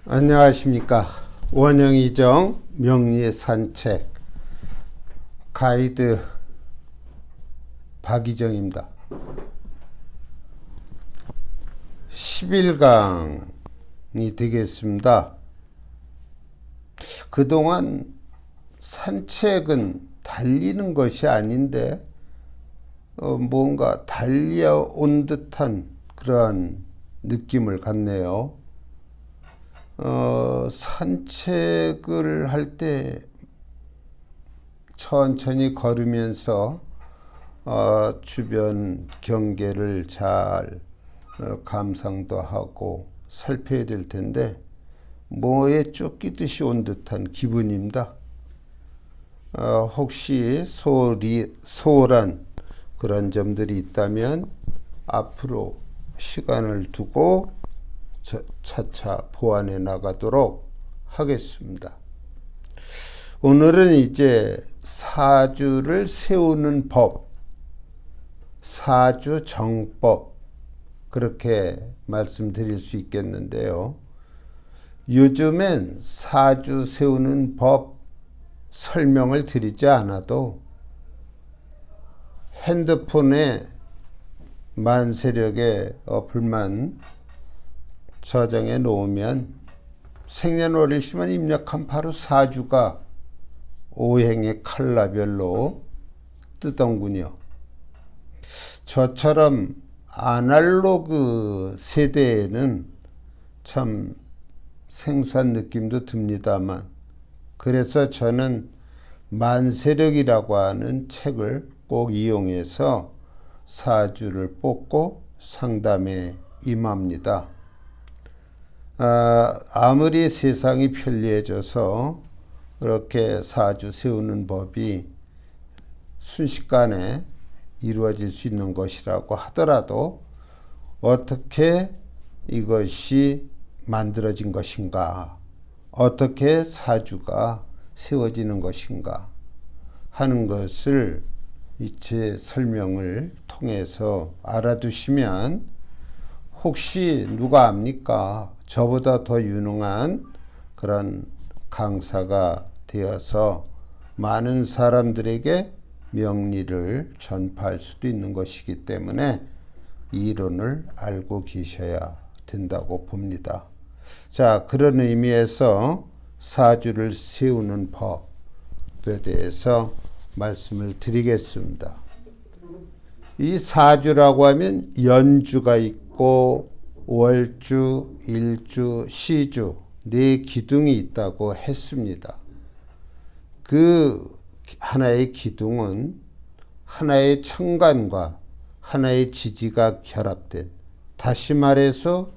안녕하십니까. 원영이정 명리산책 가이드 박이정입니다. 10일강이 되겠습니다. 그동안 산책은 달리는 것이 아닌데 뭔가 달려온 듯한 그러한 느낌을 갖네요. 산책을 할 때 천천히 걸으면서 주변 경계를 잘 감상도 하고 살펴야 될 텐데 뭐에 쫓기듯이 온 듯한 기분입니다. 혹시 소홀한 그런 점들이 있다면 앞으로 시간을 두고 차차 보완해 나가도록 하겠습니다. 오늘은 이제 사주를 세우는 법, 사주정법 그렇게 말씀드릴 수 있겠는데요. 요즘엔 사주 세우는 법 설명을 드리지 않아도 핸드폰에 만세력의 어플만 저장해 놓으면 생년월일시만 입력하면 바로 사주가 오행의 컬러별로 뜨던군요. 저처럼 아날로그 세대에는 참 생소한 느낌도 듭니다만, 그래서 저는 만세력이라고 하는 책을 꼭 이용해서 사주를 뽑고 상담에 임합니다. 아무리 세상이 편리해져서 그렇게 사주 세우는 법이 순식간에 이루어질 수 있는 것이라고 하더라도 어떻게 이것이 만들어진 것인가, 어떻게 사주가 세워지는 것인가 하는 것을 제 설명을 통해서 알아두시면 혹시 누가 압니까? 저보다 더 유능한 그런 강사가 되어서 많은 사람들에게 명리를 전파할 수도 있는 것이기 때문에 이론을 알고 계셔야 된다고 봅니다. 자, 그런 의미에서 사주를 세우는 법에 대해서 말씀을 드리겠습니다. 이 사주라고 하면 연주가 있고 월주, 일주, 시주 네 기둥이 있다고 했습니다. 그 하나의 기둥은 하나의 천간과 하나의 지지가 결합된, 다시 말해서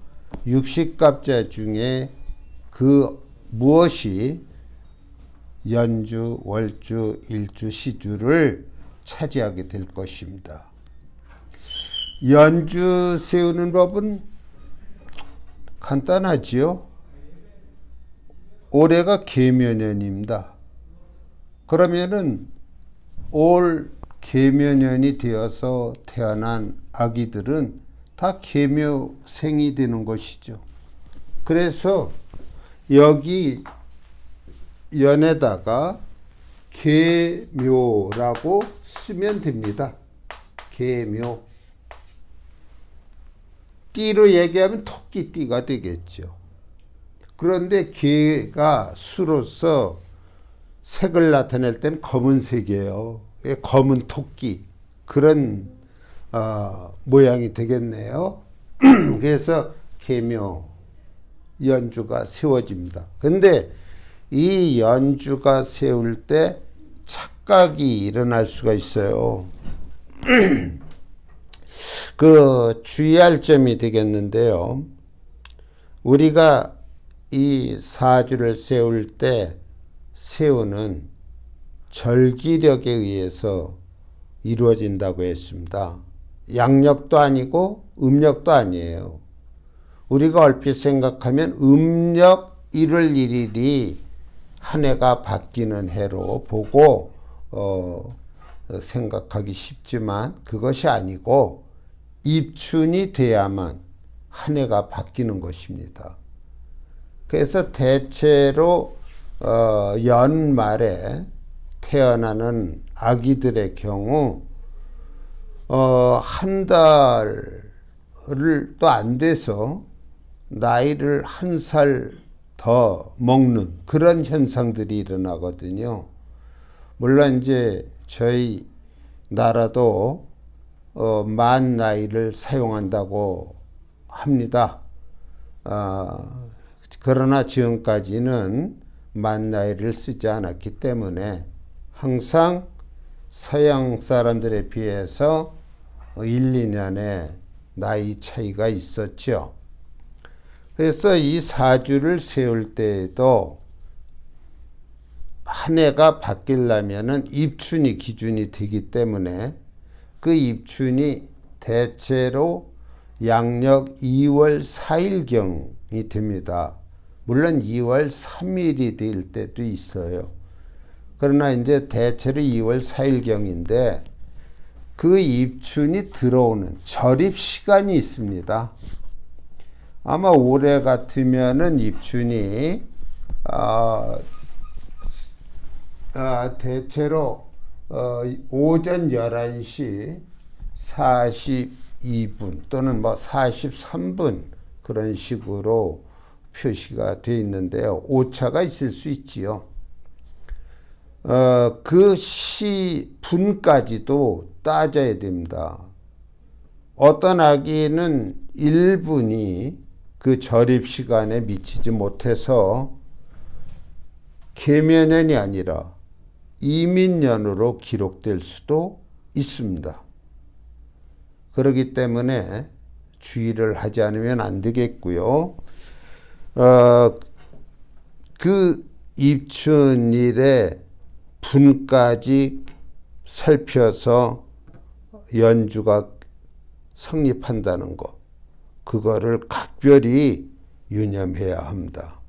육식갑자 중에 그 무엇이 연주, 월주, 일주, 시주를 차지하게 될 것입니다. 연주 세우는 법은 간단하지요. 올해가 계묘년입니다. 그러면은 올 계묘년이 되어서 태어난 아기들은 다 계묘생이 되는 것이죠. 그래서 여기 연에다가 계묘라고 쓰면 됩니다. 계묘. 띠로 얘기하면 토끼띠가 되겠죠. 그런데 개가 수로서 색을 나타낼 때는 검은색이에요. 검은 토끼 그런 모양이 되겠네요. 그래서 계묘 연주가 세워집니다. 근데 이 연주가 세울 때 착각이 일어날 수가 있어요. 그 주의할 점이 되겠는데요. 우리가 이 사주를 세울 때 세우는 절기력에 의해서 이루어진다고 했습니다. 양력도 아니고 음력도 아니에요. 우리가 얼핏 생각하면 음력 1월 1일이 한 해가 바뀌는 해로 보고 생각하기 쉽지만 그것이 아니고 입춘이 돼야만 한 해가 바뀌는 것입니다. 그래서 대체로 연말에 태어나는 아기들의 경우 한 달을 또 안 돼서 나이를 한 살 더 먹는 그런 현상들이 일어나거든요. 물론 이제 저희 나라도 만 나이를 사용한다고 합니다. 그러나 지금까지는 만 나이를 쓰지 않았기 때문에 항상 서양 사람들에 비해서 1, 2년의 나이 차이가 있었죠. 그래서 이 사주를 세울 때에도 한 해가 바뀌려면은 입춘이 기준이 되기 때문에 그 입춘이 대체로 양력 2월 4일경이 됩니다. 물론 2월 3일이 될 때도 있어요. 그러나 이제 대체로 2월 4일경인데 그 입춘이 들어오는 절입 시간이 있습니다. 아마 올해 같으면은 입춘이 대체로 오전 11시 42분 또는 뭐 43분 그런 식으로 표시가 되어 있는데요. 오차가 있을 수 있지요. 그 분까지도 따져야 됩니다. 어떤 아기는 1분이 그 절입 시간에 미치지 못해서 계면년이 아니라 이민년으로 기록될 수도 있습니다. 그렇기 때문에 주의를 하지 않으면 안 되겠고요. 그 입춘일에 분까지 살펴서 연주가 성립한다는 것, 그거를 각별히 유념해야 합니다.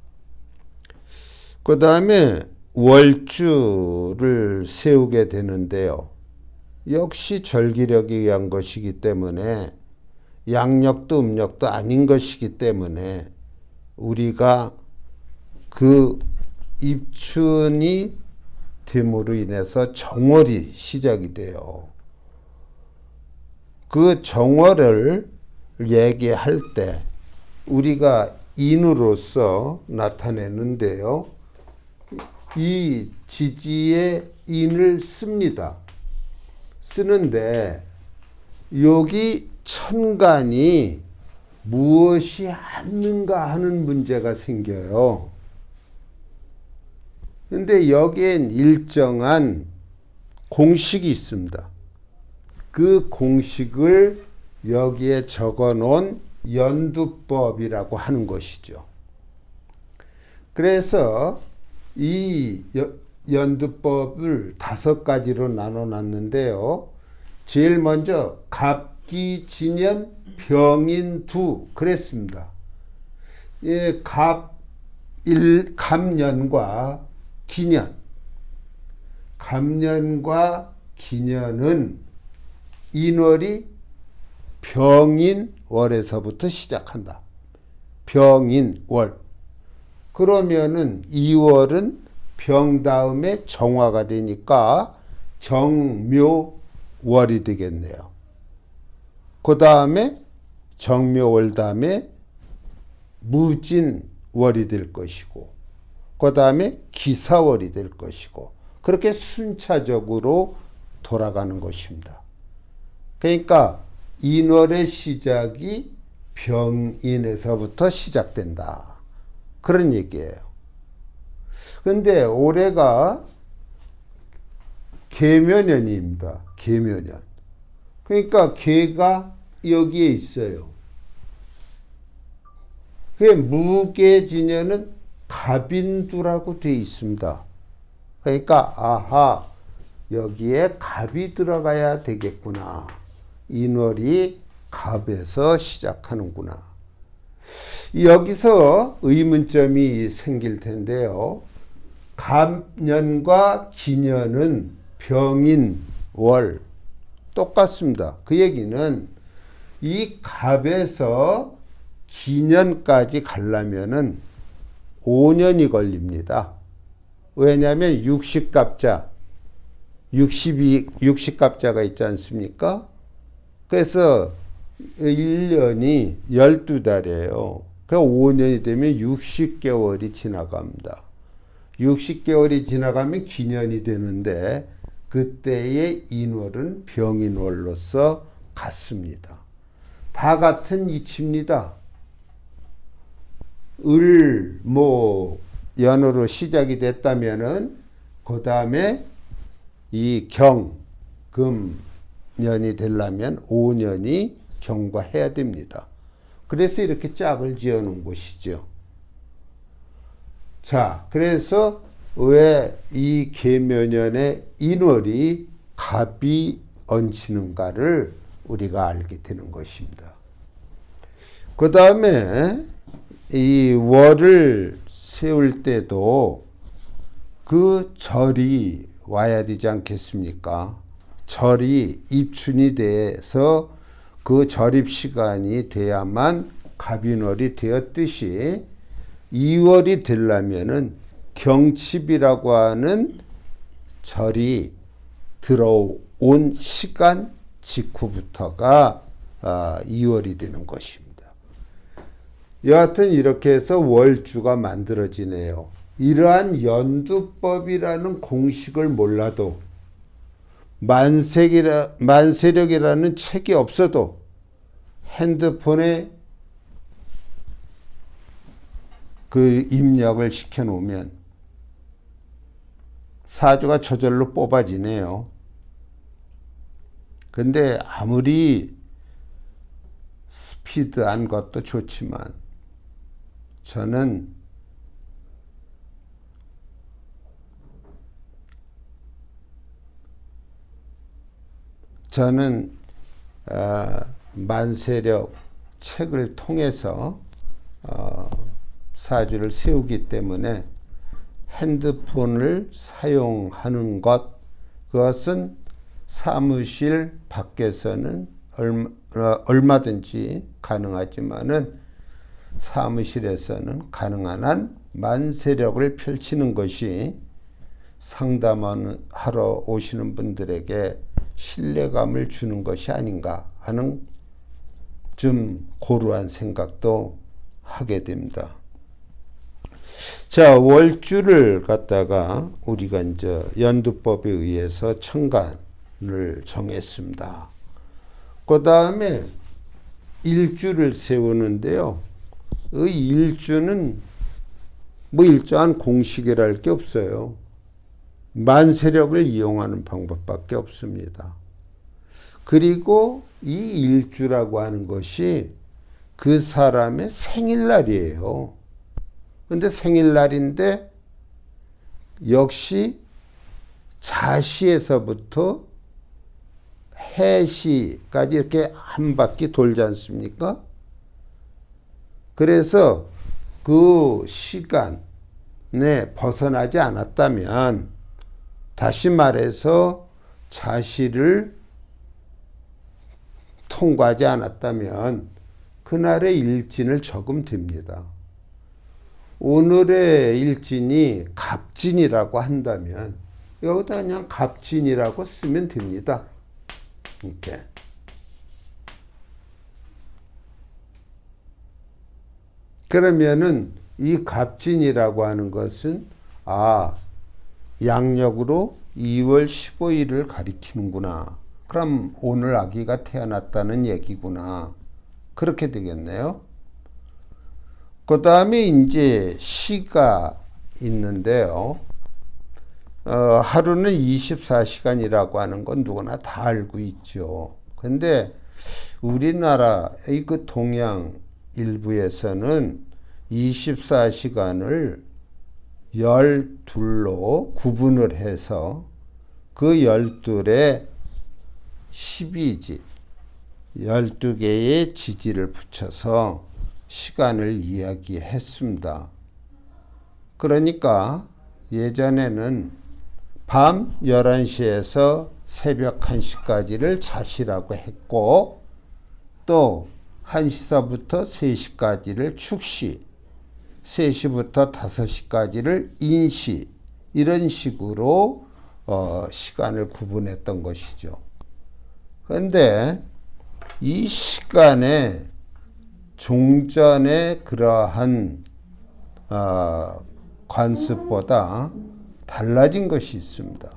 그 다음에 월주를 세우게 되는데요. 역시 절기력에 의한 것이기 때문에 양력도 음력도 아닌 것이기 때문에 우리가 그 입춘이 됨으로 인해서 정월이 시작이 돼요. 그 정월을 얘기할 때 우리가 인으로서 나타내는데요. 이 지지의 인을 씁니다. 쓰는데 여기 천간이 무엇이 앉는가 하는 문제가 생겨요. 근데 여기엔 일정한 공식이 있습니다. 그 공식을 여기에 적어 놓은 연두법이라고 하는 것이죠. 그래서 이 연두법을 5가지로 나눠 놨는데요. 제일 먼저 갑기진년 병인두 그랬습니다. 예, 갑년과 기년, 갑년과 기년은 인월이 병인월에서부터 시작한다. 병인월. 그러면은 2월은 병 다음에 정화가 되니까 정묘월이 되겠네요. 그 다음에 정묘월 다음에 무진월이 될 것이고, 그 다음에 기사월이 될 것이고, 그렇게 순차적으로 돌아가는 것입니다. 그러니까 인월의 시작이 병인에서부터 시작된다. 그런 얘기예요. 근데 올해가 계묘년입니다. 계묘년. 그러니까 계가 여기에 있어요. 그 무계진년은 갑인두라고 되어 있습니다. 그러니까 아하, 여기에 갑이 들어가야 되겠구나. 인월이 갑에서 시작하는구나. 여기서 의문점이 생길 텐데요. 갑년과 기년은 병인월 똑같습니다. 그 얘기는 이 갑에서 기년까지 가려면은 5년이 걸립니다. 왜냐하면 60갑자, 60갑자가 있지 않습니까? 그래서 1년이 12달이에요. 그러니까 5년이 되면 60개월이 지나갑니다. 60개월이 지나가면 기년이 되는데 그때의 인월은 병인월로서 같습니다. 다 같은 이치입니다. 연으로 시작이 됐다면은 그 다음에 이 금년이 되려면 5년이 경과해야 됩니다. 그래서 이렇게 짝을 지어 놓은 것이죠. 자, 그래서 왜 이 계묘년의 인월이 갑이 얹히는가를 우리가 알게 되는 것입니다. 그 다음에 이 월을 세울 때도 그 절이 와야 되지 않겠습니까? 절이 입춘이 돼서 그 절입 시간이 돼야만 갑인월이 되었듯이 2월이 되려면은 경칩이라고 하는 절이 들어온 시간 직후부터가 2월이 되는 것입니다. 여하튼 이렇게 해서 월주가 만들어지네요. 이러한 연두법이라는 공식을 몰라도 만세력이라는 책이 없어도 핸드폰에 그 입력을 시켜놓으면 사주가 저절로 뽑아지네요. 근데 아무리 스피드한 것도 좋지만 저는 만세력 책을 통해서 사주를 세우기 때문에 핸드폰을 사용하는 그것은 사무실 밖에서는 얼마든지 가능하지만은 사무실에서는 가능한 한 만세력을 펼치는 것이 상담하러 오시는 분들에게 신뢰감을 주는 것이 아닌가 하는 좀 고루한 생각도 하게 됩니다. 자, 월주를 갖다가 우리가 이제 연두법에 의해서 천간을 정했습니다. 그 다음에 일주를 세우는데요. 이 일주는 일정한 공식이랄 게 없어요. 만세력을 이용하는 방법밖에 없습니다. 그리고 이 일주라고 하는 것이 그 사람의 생일날이에요. 근데 생일날인데 역시 자시에서부터 해시까지 이렇게 한 바퀴 돌지 않습니까? 그래서 그 시간에 벗어나지 않았다면, 다시 말해서 자시를 통과하지 않았다면 그날의 일진을 적으면 됩니다. 오늘의 일진이 갑진이라고 한다면 여기다 그냥 갑진이라고 쓰면 됩니다. 이렇게. 그러면은 이 갑진이라고 하는 것은 양력으로 2월 15일을 가리키는구나. 그럼 오늘 아기가 태어났다는 얘기구나. 그렇게 되겠네요. 그 다음에 이제 시가 있는데요. 하루는 24시간이라고 하는 건 누구나 다 알고 있죠. 근데 우리나라의 그 동양 일부에서는 24시간을 12로 구분을 해서 그 12에 12지, 12개의 지지를 붙여서 시간을 이야기했습니다. 그러니까 예전에는 밤 11시에서 새벽 1시까지를 자시라고 했고, 또 1시서부터 3시까지를 축시, 3시부터 5시까지를 인시 이런 식으로 시간을 구분했던 것이죠. 그런데 이 시간에 종전의 그러한 관습보다 달라진 것이 있습니다.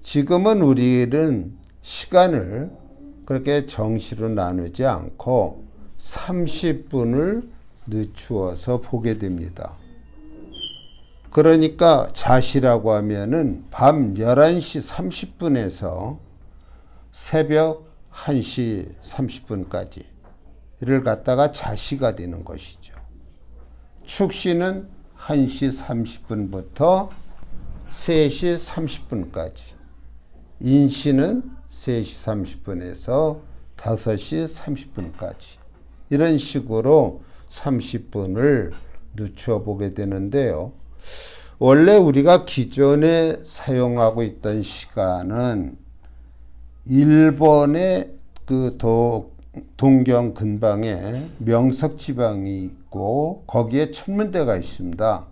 지금은 우리는 시간을 그렇게 정시로 나누지 않고 30분을 늦추어서 보게 됩니다. 그러니까 자시라고 하면은 밤 11시 30분에서 새벽 1시 30분까지를 갖다가 자시가 되는 것이죠. 축시는 1시 30분부터 3시 30분까지, 인시는 3시 30분에서 5시 30분까지 이런 식으로 30분을 늦춰 보게 되는데요. 원래 우리가 기존에 사용하고 있던 시간은 일본의 그 동경 근방에 명석 지방이 있고 거기에 천문대가 있습니다.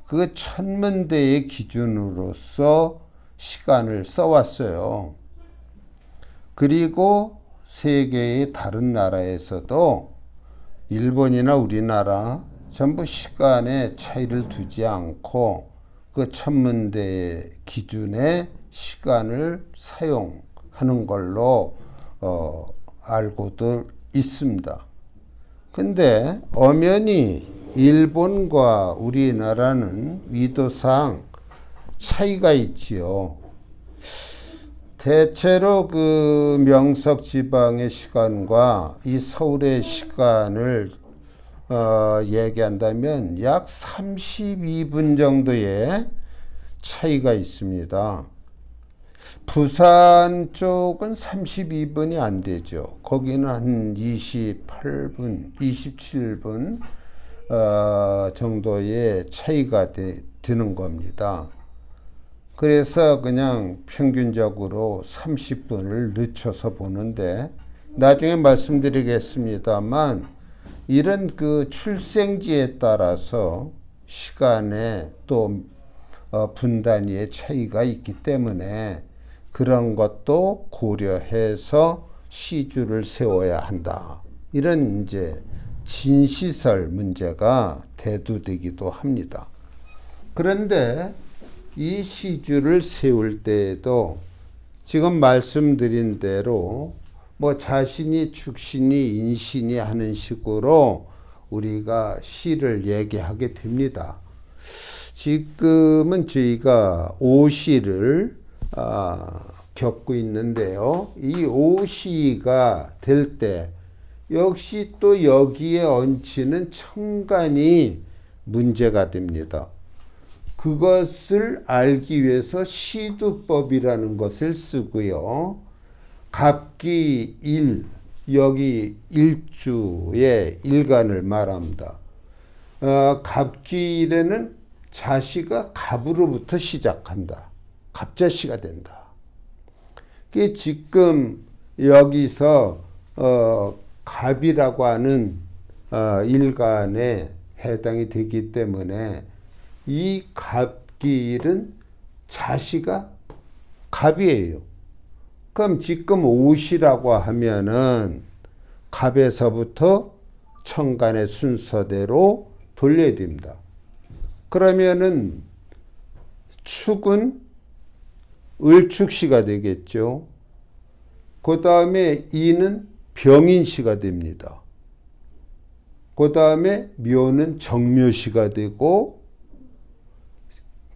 그 천문대의 기준으로서 시간을 써왔어요. 그리고 세계의 다른 나라에서도 일본이나 우리나라 전부 시간에 차이를 두지 않고 그 천문대의 기준의 시간을 사용하는 걸로 알고도 있습니다. 근데 엄연히 일본과 우리나라는 위도상 차이가 있지요. 대체로 그 명석 지방의 시간과 이 서울의 시간을 얘기한다면 약 32분 정도의 차이가 있습니다. 부산 쪽은 32분이 안 되죠. 거기는 한 28분, 27분 정도의 차이가 드는 겁니다. 그래서 그냥 평균적으로 30분을 늦춰서 보는데 나중에 말씀드리겠습니다만 이런 그 출생지에 따라서 시간에 또 분단위의 차이가 있기 때문에 그런 것도 고려해서 시주를 세워야 한다. 이런 이제 진시설 문제가 대두되기도 합니다. 그런데 이 시주를 세울 때에도 지금 말씀드린 대로 뭐 자신이 축신이 인신이 하는 식으로 우리가 시를 얘기하게 됩니다. 지금은 저희가 오시를 겪고 있는데요. 이 오시가 될 때 역시 또 여기에 얹히는 천간이 문제가 됩니다. 그것을 알기 위해서 시두법이라는 것을 쓰고요. 갑기 일, 여기 일주의 일간을 말합니다. 갑기일에는 자시가 갑으로부터 시작한다. 갑자시가 된다. 그게 지금 여기서 갑이라고 하는 일간에 해당이 되기 때문에 이 갑기일은 자시가 갑이에요. 그럼 지금 오시라고 하면은 갑에서부터 천간의 순서대로 돌려야 됩니다. 그러면은 축은 을축시가 되겠죠. 그 다음에 이는 병인시가 됩니다. 그 다음에 묘는 정묘시가 되고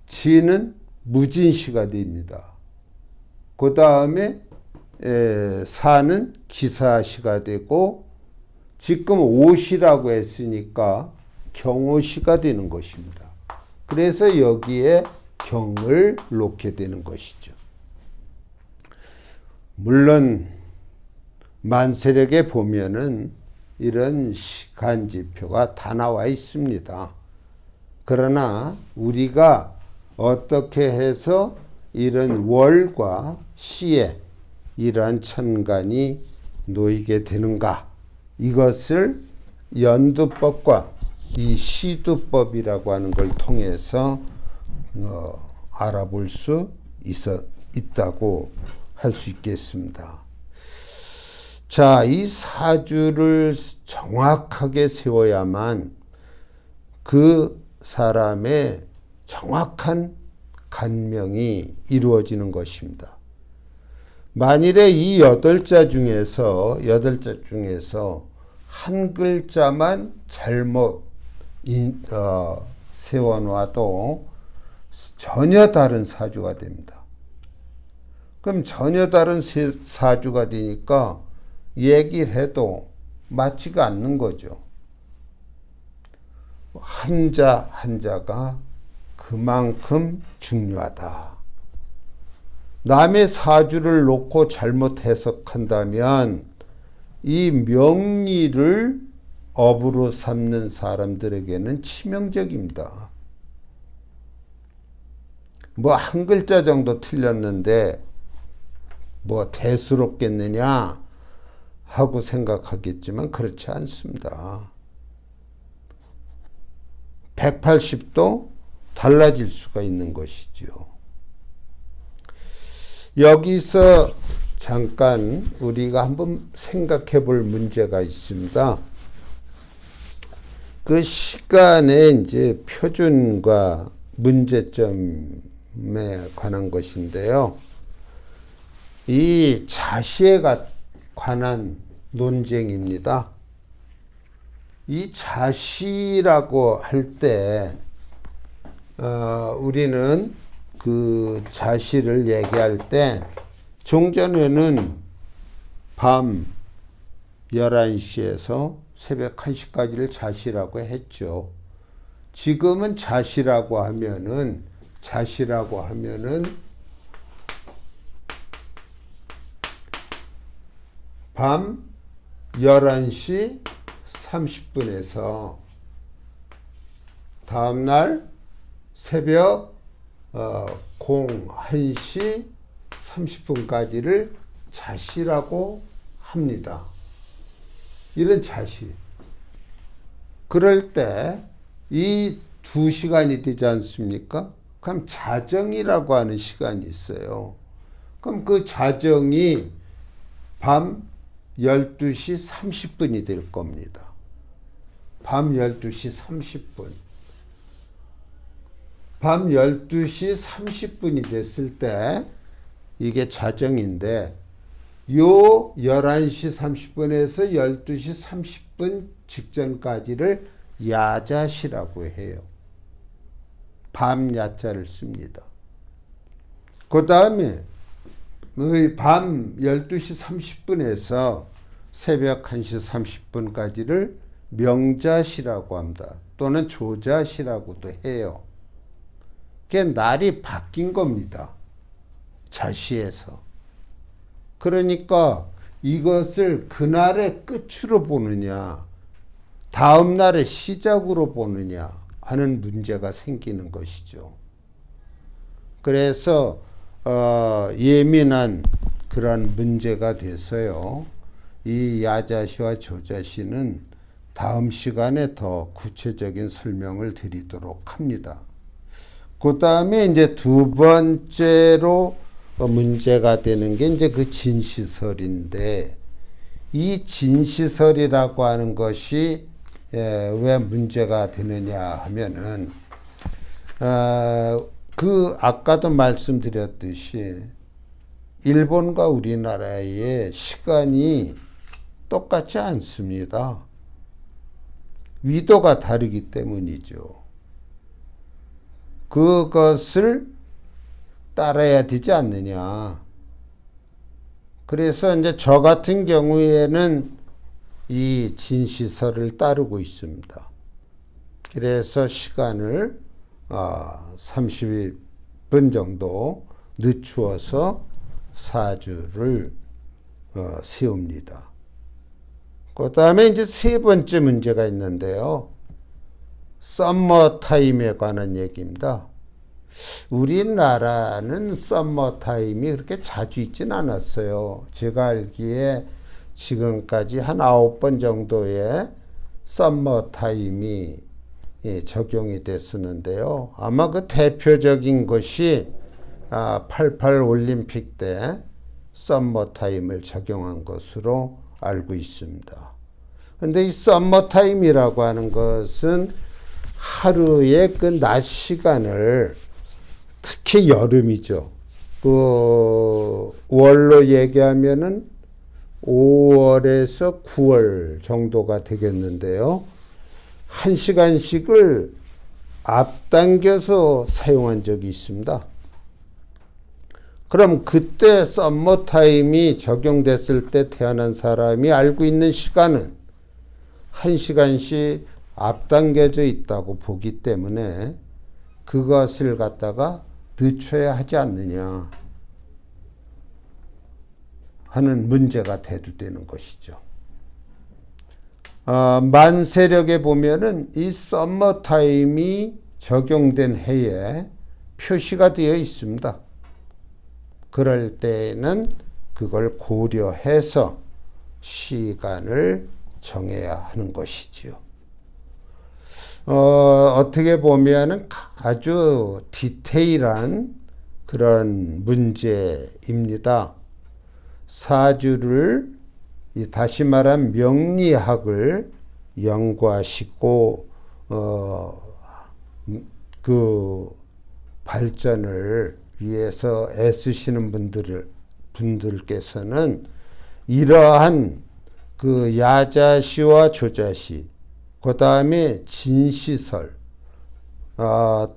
지는 무진시가 됩니다. 그 다음에 사는 기사시가 되고 지금 오시라고 했으니까 경오시가 되는 것입니다. 그래서 여기에 경을 놓게 되는 것이죠. 물론 만세력에 보면은 이런 시간지표가 다 나와 있습니다. 그러나 우리가 어떻게 해서 이런 월과 시에 이러한 천간이 놓이게 되는가, 이것을 연두법과 이 시두법이라고 하는 걸 통해서 알아볼 수 있다고 할 수 있겠습니다. 자, 이 사주를 정확하게 세워야만 그 사람의 정확한 간명이 이루어지는 것입니다. 만일에 이 8자 중에서 한 글자만 잘못 세워놔도 전혀 다른 사주가 됩니다. 그럼 전혀 다른 사주가 되니까 얘기를 해도 맞지가 않는 거죠. 한자 한자가 그만큼 중요하다. 남의 사주를 놓고 잘못 해석한다면 이 명리를 업으로 삼는 사람들에게는 치명적입니다. 뭐 한 글자 정도 틀렸는데 뭐 대수롭겠느냐 하고 생각하겠지만 그렇지 않습니다. 180도 달라질 수가 있는 것이죠. 여기서 잠깐 우리가 한번 생각해 볼 문제가 있습니다. 그 시간의 이제 표준과 문제점에 관한 것인데요. 이 자시에 관한 논쟁입니다. 이 자시라고 할 때 우리는 그 자시를 얘기할 때 종전에는 밤 11시에서 새벽 1시까지를 자시라고 했죠. 지금은 자시라고 하면은 밤 11시 30분에서 다음날 새벽 01시 30분까지를 자시라고 합니다. 이런 자시. 그럴 때 이 2시간이 되지 않습니까? 그럼 자정이라고 하는 시간이 있어요. 그럼 그 자정이 밤 12시 30분이 될 겁니다. 밤 12시 30분. 밤 12시 30분이 됐을 때 이게 자정인데 요 11시 30분에서 12시 30분 직전까지를 야자시라고 해요. 밤 야자를 씁니다. 그 다음에 밤 12시 30분에서 새벽 1시 30분까지를 명자시라고 합니다. 또는 조자시라고도 해요. 그게 날이 바뀐 겁니다. 자시에서. 그러니까 이것을 그날의 끝으로 보느냐, 다음 날의 시작으로 보느냐 하는 문제가 생기는 것이죠. 그래서 예민한 그런 문제가 돼서요. 이 야자시와 조자시는 다음 시간에 더 구체적인 설명을 드리도록 합니다. 그 다음에 이제 두 번째로 문제가 되는 게 이제 그 진시설인데, 이 진시설이라고 하는 것이 왜 문제가 되느냐 하면은, 아까도 말씀드렸듯이 일본과 우리나라의 시간이 똑같지 않습니다. 위도가 다르기 때문이죠. 그것을 따라야 되지 않느냐. 그래서 이제 저 같은 경우에는 이 진시설을 따르고 있습니다. 그래서 시간을 30분 정도 늦추어서 사주를 세웁니다. 그 다음에 이제 세 번째 문제가 있는데요. 썸머 타임에 관한 얘기입니다. 우리나라는 썸머 타임이 그렇게 자주 있진 않았어요. 제가 알기에 지금까지 한 9번 정도의 썸머 타임이 적용이 됐었는데요. 아마 그 대표적인 것이 88 올림픽 때 썸머타임을 적용한 것으로 알고 있습니다. 근데 이 썸머타임이라고 하는 것은 하루의 그 낮 시간을, 특히 여름이죠. 그 월로 얘기하면은 5월에서 9월 정도가 되겠는데요. 1시간씩을 앞당겨서 사용한 적이 있습니다. 그럼 그때 썸머타임이 적용됐을 때 태어난 사람이 알고 있는 시간은 1시간씩 앞당겨져 있다고 보기 때문에 그것을 갖다가 늦춰야 하지 않느냐 하는 문제가 대두되는 것이죠. 만세력에 보면은 이 썸머타임이 적용된 해에 표시가 되어 있습니다. 그럴 때에는 그걸 고려해서 시간을 정해야 하는 것이지요. 어떻게 보면은 아주 디테일한 그런 문제입니다. 사주를, 다시 말하면 명리학을 연구하시고 그 발전을 위해서 애쓰시는 분들께서는 이러한 그 야자시와 조자시, 그 다음에 진시설,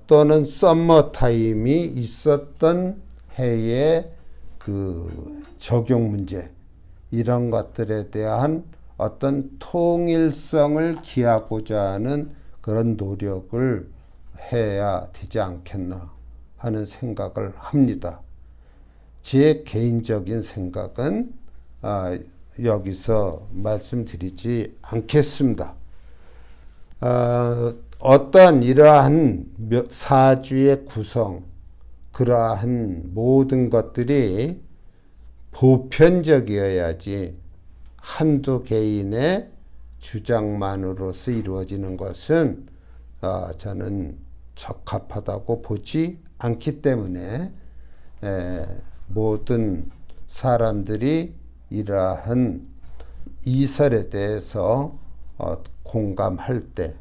또는 썸머타임이 있었던 해의 그 적용 문제, 이런 것들에 대한 어떤 통일성을 기하고자 하는 그런 노력을 해야 되지 않겠나 하는 생각을 합니다. 제 개인적인 생각은 여기서 말씀드리지 않겠습니다. 어떠한 이러한 사주의 구성, 그러한 모든 것들이 보편적이어야지 한두 개인의 주장만으로서 이루어지는 것은 저는 적합하다고 보지 않기 때문에 모든 사람들이 이러한 이설에 대해서 공감할 때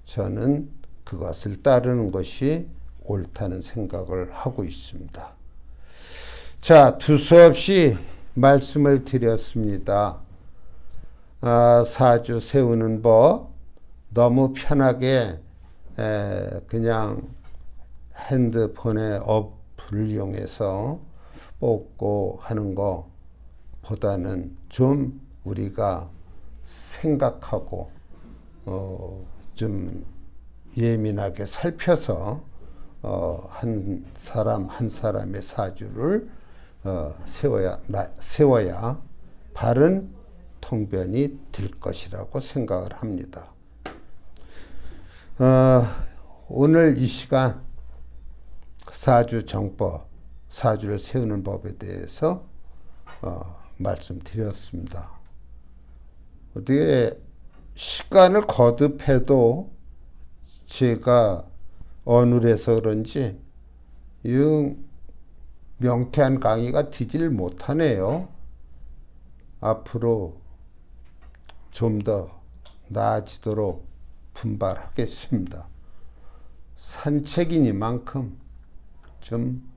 저는 그것을 따르는 것이 옳다는 생각을 하고 있습니다. 자, 두서없이 말씀을 드렸습니다. 사주 세우는 법 너무 편하게 그냥 핸드폰에 어플을 이용해서 뽑고 하는 것보다는 좀 우리가 생각하고 좀 예민하게 살펴서 한 사람 한 사람의 사주를 세워야 바른 통변이 될 것이라고 생각을 합니다. 오늘 이 시간 사주 정법, 사주를 세우는 법에 대해서 말씀드렸습니다. 어떻게 시간을 거듭해도 제가 어눌해서 그런지 명쾌한 강의가 되질 못하네요. 앞으로 좀 더 나아지도록 분발하겠습니다. 산책이니만큼 좀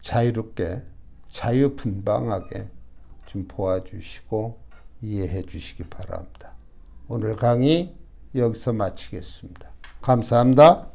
자유롭게, 자유분방하게 좀 보아주시고 이해해 주시기 바랍니다. 오늘 강의 여기서 마치겠습니다. 감사합니다.